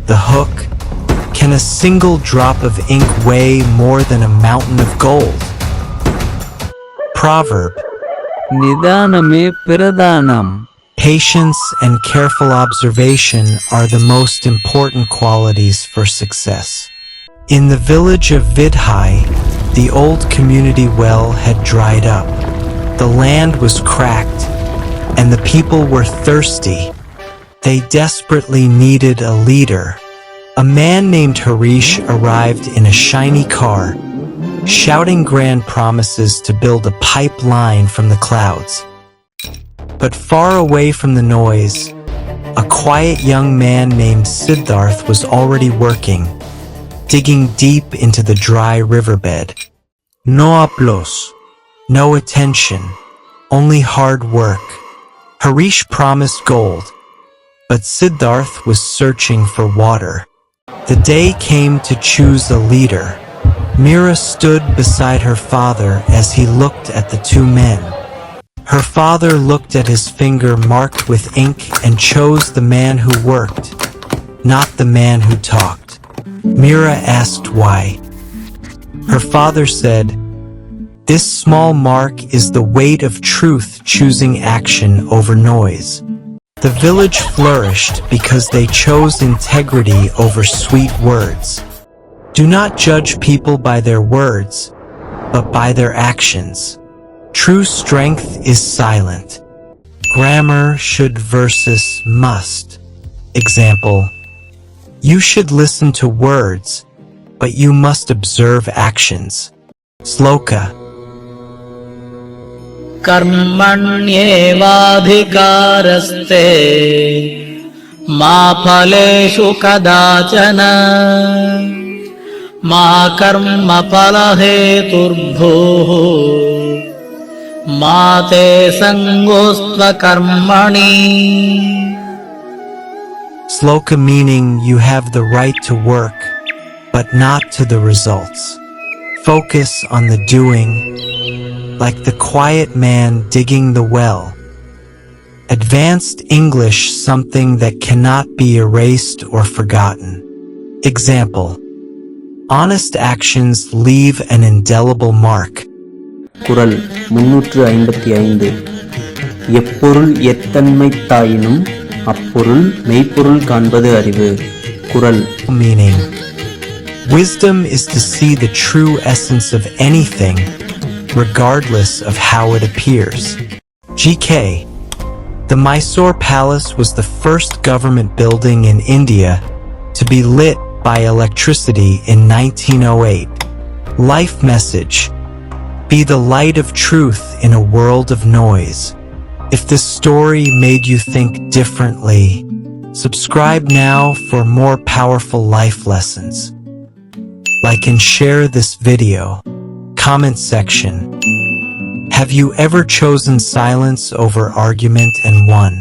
the hook. Can a single drop of ink weigh more than a mountain of gold? Proverb. Nidhaname Pradhanam. Patience and careful observation are the most important qualities for success. In the village of Vidhai, the old community well had dried up. The land was cracked, and the people were thirsty. They desperately needed a leader. A man named Harish arrived in a shiny car, shouting grand promises to build a pipeline from the clouds. But far away from the noise, a quiet young man named Siddharth was already working, digging deep into the dry riverbed. No applause, no attention, only hard work. Harish promised gold, but Siddharth was searching for water. The day came to choose a leader. Meera stood beside her father as he looked at the two men. Her father looked at his finger marked with ink and chose the man who worked, not the man who talked. Meera asked why. Her father said, "This small mark is the weight of truth choosing action over noise." The village flourished because they chose integrity over sweet words. Do not judge people by their words, but by their actions. True strength is silent. Grammar should versus must. Example, you should listen to words, but you must observe actions. Sloka. कर्मण्येवाधिकारस्ते मा फलेषु कदाचन मा कर्मफलहेतुर्भूः मा ते सङ्गोऽस्त्वकर्मणि. Sloka meaning you have the right to work, but not to the results. Focus on the doing, like the quiet man digging the well. Advanced English, something that cannot be erased or forgotten. Example, honest actions leave an indelible mark. குறள் 355. எப்பொருள் எத்தன்மை தாயினும் அப்பொருள் மெய்ப்பொருள் காண்பது அறிவு. குறள். Meaning, wisdom is to see the true essence of anything, regardless of how it appears. GK. The Mysore Palace was the first government building in India to be lit by electricity in 1908. Life message. Be the light of truth in a world of noise. If this story made you think differently, subscribe now for more powerful life lessons. Like and share this video. Comment section. Have you ever chosen silence over argument and won?